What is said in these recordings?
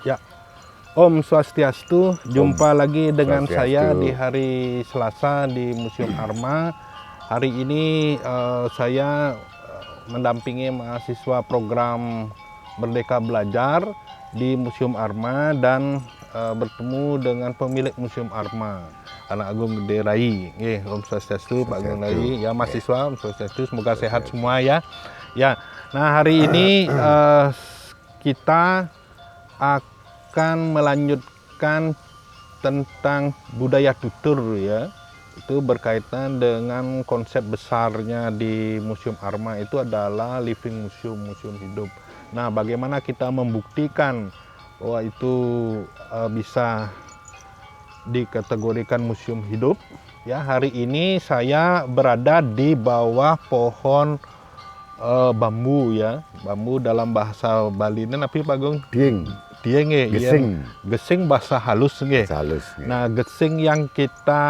Ya, Om Swastiastu, jumpa lagi dengan Swastiastu. saya di hari Selasa di Museum Arma. Hari ini saya mendampingi mahasiswa program Merdeka Belajar di Museum Arma dan bertemu dengan pemilik Museum Arma, Anak Agung Gede Rai. Om Swastiastu, Pak Agung Rai. Ya, mahasiswa Om Swastiastu, semoga sehat semua ya. Ya, nah hari ini kita akan melanjutkan tentang budaya tutur ya. Itu berkaitan dengan konsep besarnya di Museum Arma itu adalah living museum, museum hidup. Nah, bagaimana kita membuktikan bahwa itu bisa dikategorikan museum hidup? Ya, hari ini saya berada di bawah pohon bambu ya, bambu dalam bahasa Bali ini tapi Pak Agung Dieng, dieng gesing, gesing bahasa halus nggih. halus. Nah, gesing yang kita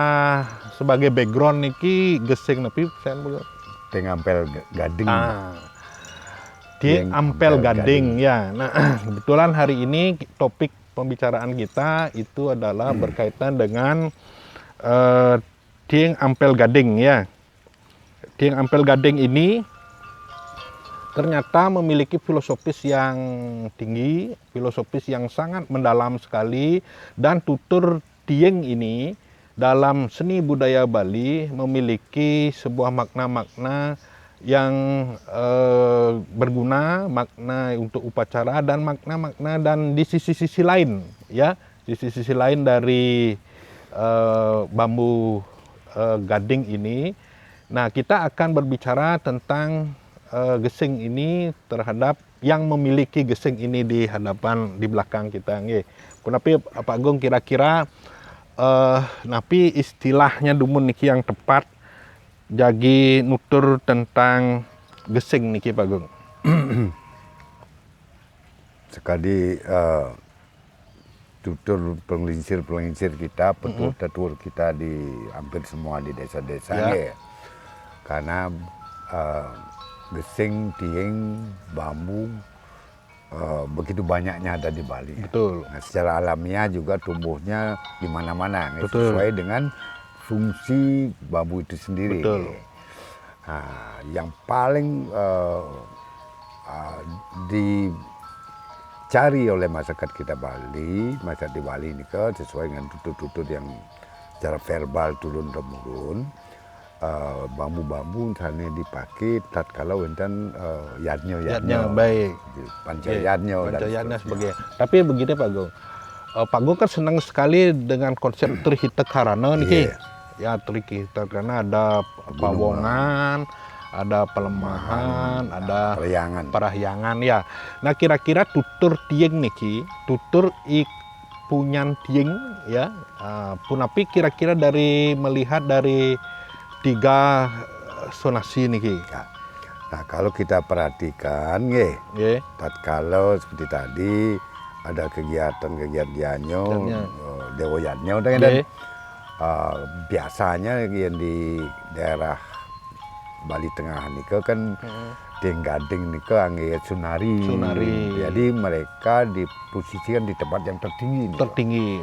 sebagai background niki gesing tapi saya Tengampel gading. Dieng ampel ampel gading ya. Nah, kebetulan hari ini topik pembicaraan kita itu adalah berkaitan dengan dieng ampel gading ya. Dieng ampel gading ini ternyata memiliki filosofis yang tinggi, filosofis yang sangat mendalam sekali, dan tutur dieng ini dalam seni budaya Bali memiliki sebuah makna-makna yang berguna, makna untuk upacara dan makna-makna dan di sisi-sisi lain ya, di sisi-sisi lain dari bambu gading ini. Nah, kita akan berbicara tentang gesing ini terhadap yang memiliki gesing ini di hadapan di belakang kita nggih. Kunapi Pak Agung kira-kira napi istilahnya dumun niki yang tepat jagi nutur tentang gesing niki Pak Agung. Sekali tutur pelincir kita, petur kita di hampir semua di desa-desa ya. Karena gesing, dieng, bambu begitu banyaknya ada di Bali. Betul. Nah, secara alamiah juga tumbuhnya di mana-mana Betul. sesuai dengan fungsi bambu itu sendiri. Betul. Nah, yang paling dicari oleh masyarakat kita Bali, masyarakat di Bali ini sesuai dengan tutur-tutur yang secara verbal turun-temurun. Bambu-bambu misalnya dipakai tatkala wonten yadnya Baik. Pancayadnya dan sebagai. Tapi begini Pak Agung. Pak Agung kan senang sekali dengan konsep Trihita Karana niki. Ya, Trihita karena ada pawongan, ada pelemahan, ada parahyangan ya. Nah, kira-kira tutur dieng niki, tutur punyan dieng ya. Punapi kira-kira dari melihat dari tiga sonasi niki. Nah, kalau kita perhatikan tatkala seperti tadi ada kegiatan-kegiatannya Dewa Yadnya dan biasanya yang di daerah Bali Tengah nika kan dieng gading nika angge sunari. Jadi mereka diposisikan di tempat yang tertinggi.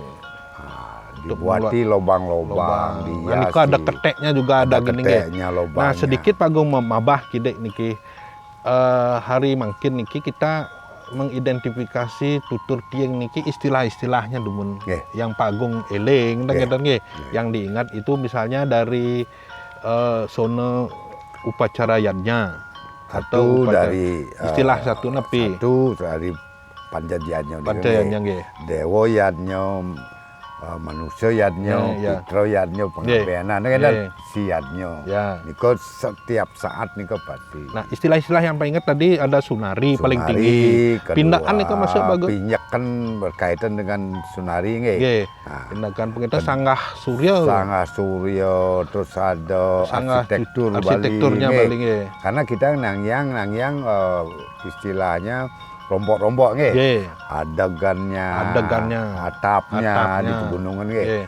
Dibuati lobang-lobang, dihiasi. Nah, ada keteknya juga ada keteknya, lobangnya. Nah, sedikit Pak Agung mabah kidek niki. Hari mangkin niki kita mengidentifikasi tutur dieng niki istilah-istilahnya dumun. Yang Pak Agung eling yang diingat itu misalnya dari sono upacara yadnya atau dari istilah satu nepi. Satu dari panjajannya nggih. Dewa yadnya, manusia yadnya, pitra yadnya, pengabeanan dan si yadnya. Niko setiap saat niko pasti. Nah, istilah-istilah yang paling ingat tadi ada sunari paling tinggi. Pindaan niko masuk bagus. Pinjakan berkaitan dengan sunari nggih. Tindakan pengintas sanggah surya. Sanggah surya, terus ada arsitekturnya Bali nggih. Karena kita nangyang istilahnya rombok-rombok nggih. Adegannya, atapnya di pegunungan nggih.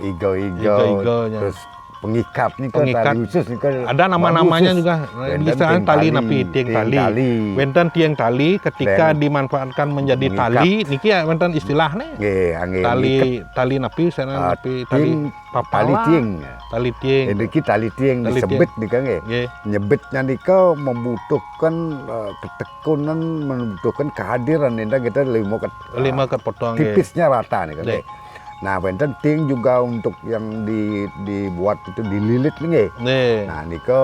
Igo-igo, terus pengikat nih kan, Pengikat. tali khusus nih kan. Ada nama-namanya khusus. juga. Wenten Bisa tiang tali napi tiang tali. Wenten tiang tali ketika Dan dimanfaatkan menjadi mengikat. tali niki ya wenten istilahnya. Nggih, angge Tali napi sana napi tali tali papalan. tiang. Tali tiang. Niki tali tiang Tali disebut nika nggih. Nggih. Nyebetnya nika membutuhkan ketekunan, membutuhkan kehadiran nenda kita Lima kepotong nggih. tipisnya rata nih kan. Nggih. Nah, wenten ting juga untuk yang dibuat itu dililit nih. Nggih. Nah, nika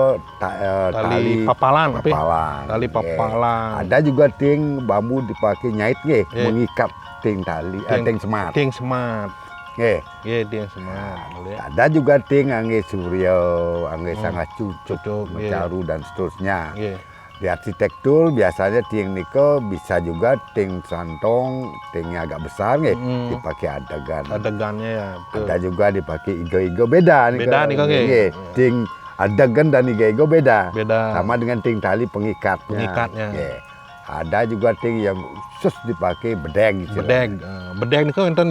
Tali papalan tapi tali nggih. papalan. Ada juga ting bambu dipakai nyait nggih, Nggih. mengikat ting tali, ting semat. Tiang semat. Nggih. Nggih, tiang semat. Boleh. Ada juga ting angge surya, angge sangat cucuk, Cucuk, nggih. mencaru dan seterusnya. Nggih. Di arsitektur biasanya tiang niko bisa juga ting santong, tingnya agak besar nggih, dipakai adegan. Adegannya ya. Betul. Ada juga dipakai igo-igo beda nih. Beda nih, Kang, nggih. Nggih. Ting adegan dan igo-igo beda. Beda. Sama dengan ting tali pengikatnya. Pengikatnya. Nggih. Ada juga ting yang khusus dipakai bedeng. Bedeg. Bedeg niku wonten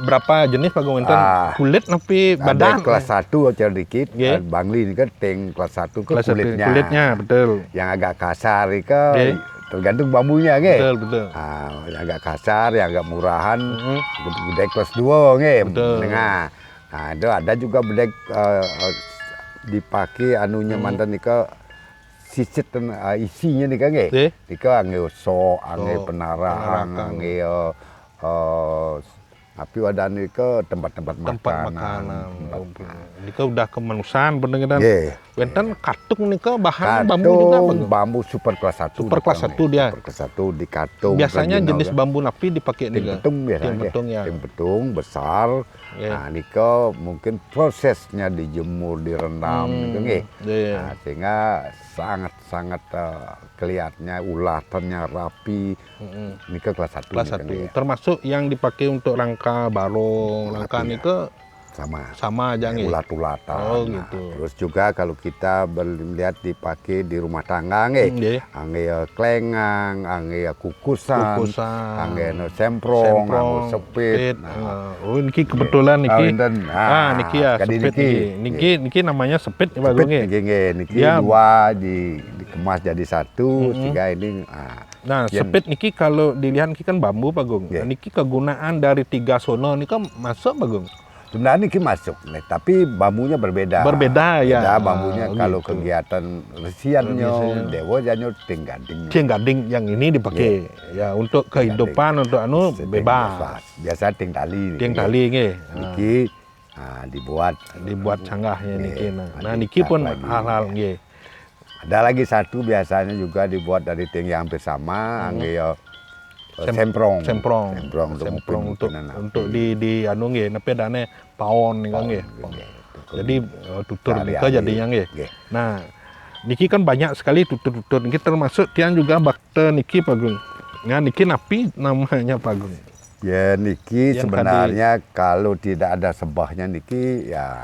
berapa jenis Pak wonten? Kulit napi Ada badan. kelas 1 aja dikit. Nggih. Bangli ini kan ting kelas 1 ke Kelas satu, kulitnya. kulitnya, betul. Yang agak kasar itu Nggih. tergantung bambunya nggih. Betul, betul. Nah, yang agak kasar, yang agak murahan, Mhm. bedeg kelas 2 nggih, Betul. menengah. Nah, itu ada juga bedeg dipakai anunya mantan nika sisit isinya nika nggih. Nggih. Nika angge sok, angge Sok, penarang, penarakan. angge tapi ada nika tempat-tempat Tempat makanan. makanan. Nika udah kemanusiaan bener kan. Nggih. Wonten katung nika bahan bambu juga Katung, Bang. bambu super kelas 1. Super kelas 1 dia. Super kelas 1 di katung. Biasanya regional jenis kan. bambu napi dipakai Ting nika. betung biasanya. Ting betung ya. Ting betung besar. Nggih. Nah, niko mungkin prosesnya dijemur, direndam gitu nggih. Nggih. Nah, sehingga sangat-sangat kelihatannya ulatannya rapi. Niko kelas 1. Kelas 1. Termasuk yang dipakai untuk rangka barong, rangka Iya. niko Sama aja nggih. ulat-ulatan. Oh, Nah, gitu. terus juga kalau kita melihat dipakai di rumah tangga nggih. Nggih. Angge klengang, angge kukusan, Kukusan. angge semprong, angge sepit. Oh, niki kebetulan niki. Niki ya kadi sepit niki. Niki namanya sepit ya Pak sepit Gung, niki nggih. Niki Dia- dua dikemas jadi satu, sehingga ini Nah, Yang- sepit niki kalau dilihat niki kan bambu Pak Gung. Nggih. Niki kegunaan dari 3 sono niki masuk Pak Gung. sebenarnya niki masuk nih, tapi bambunya berbeda. Berbeda, ya. Beda bambunya kalau Gitu. kegiatan resiannya, Resian. dewa janyo tinggading. Tiang gading yang ini dipakai ya untuk kehidupan untuk anu bebas. Biasa ting tali. Tiang tali nggih. Niki dibuat Dibuat canggahnya niki. Nggih. Nah, niki pun Lagi. hal-hal nggih. Ada lagi satu biasanya juga dibuat dari ting yang hampir sama, angge semprong. Semprong. Semprong untuk untuk di anu nggih nepi dane pawon nika nggih. Jadi tutur nika jadinya nggih. Nggih. Nah, niki kan banyak sekali tutur-tutur niki termasuk tiang juga bakte niki Pak Gung. Nah, niki napi namanya Pak Gung. Ya niki Yang sebenarnya kalau tidak ada sebahnya niki ya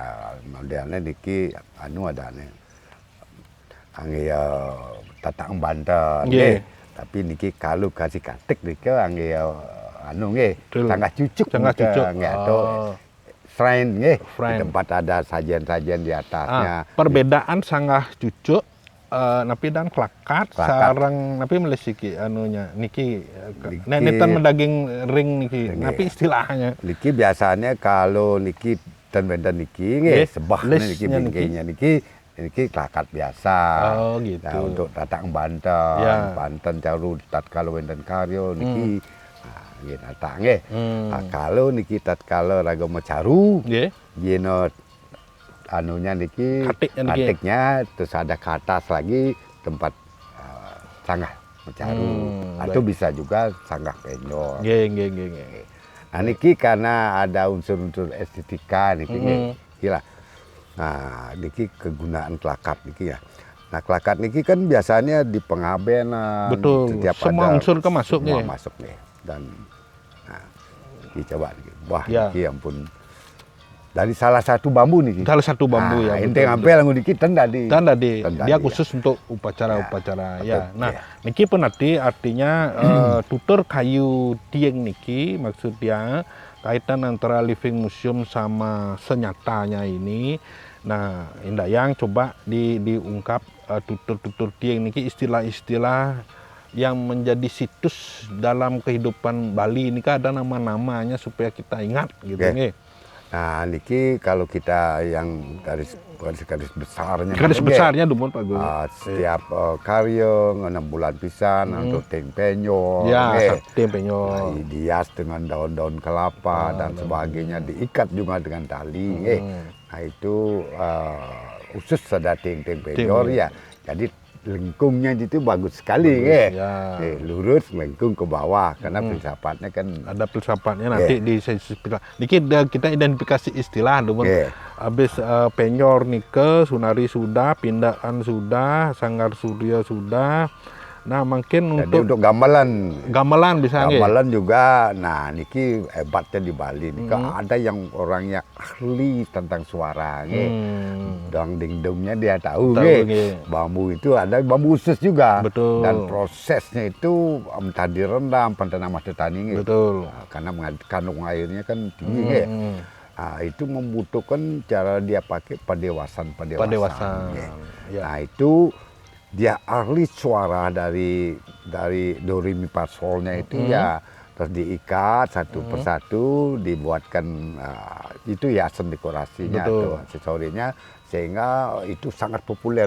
modelnya niki anu adane. Angge tatang Banten. Nggih. Nggih. Tapi niki kalau kasih katek niki angge anu nggih, Betul. sangat cucuk. Sangat niki, cucuk. nggih, atau shrine nggih. Di Shrine. tempat ada sajian-sajian di atasnya. Perbedaan sanggah cucuk napi dan klakat Klakat. sarang napi melesiki anunya niki Niki- nenetan mendaging ring niki Nggih. napi istilahnya Niki biasanya kalau niki dan benda niki nggih, Nggih, sebahnya niki listnya bingkainya niki klakat biasa. Oh, gitu. Nah, untuk tatang Banten, Ya. Banten caru tatkala wonten karyo niki nggih tatang nggih. Nah, kalau niki tatkala ragama caru nggih yeno anunya niki Katiknya niki. katiknya terus ada ke atas lagi tempat sanggah mencaru. Atau bisa juga sanggah penyol. nggih nggih Nah, niki karena ada unsur-unsur estetika niki nggih. Gila. Nah, niki kegunaan klakat niki ya. Nah, klakat niki kan biasanya di pengabenan. betul setiap semua ada, unsur kan masuk semua nggih masuk nih. Dan nah, niki coba niki. Wah, Ya. niki ampun. Dari salah satu bambu niki. salah satu bambu ya Ente betul, ngambil langsung dikit tadi. dan tadi Dan dia tadi, khusus untuk upacara-upacara ya. Betul, Nah, ya. niki pun nanti artinya tutur kayu tieng niki maksudnya kaitan antara living museum sama senyatanya ini. Nah, Indayang coba diungkap tutur-tutur tieng niki istilah-istilah yang menjadi situs dalam kehidupan Bali ini kan ada nama-namanya supaya kita ingat gitu nggih. Nah, niki kalau kita yang garis besarnya, Garis besarnya dumun Pak Guru. setiap karyo 6 bulan pisan untuk tempenyo, Ya, tempenyo. dihias dengan daun-daun kelapa dan sebagainya, diikat juga dengan tali. Nah itu khusus ada tempenyo ya. Jadi lengkungnya itu bagus sekali, Ya. lurus lengkung ke bawah karena filsafatnya kan Ada filsafatnya nanti di sesi niki kita identifikasi istilah dumun. Habis penyor nike, sunari sudah, pindaan sudah, sanggar surya sudah. Nah, mungkin jadi untuk gamelan bisa nggih. gamelan juga. Nah, niki hebatnya di Bali nih. Ada yang orangnya ahli tentang suara nggih. Dong dingdungnya dia tahu nggih. Bambu itu ada bambu khusus juga. Betul. Dan prosesnya itu entah direndam pantana mas tani nggih. Betul. Nah, karena kandung airnya kan tinggi nggih. Nah, itu membutuhkan cara dia pakai padewasan. Ya. Nah, itu dia ahli suara dari do re mi fa solnya itu ya, terus diikat satu persatu, dibuatkan itu hiasan dekorasinya atau aksesorinya, sehingga itu sangat populer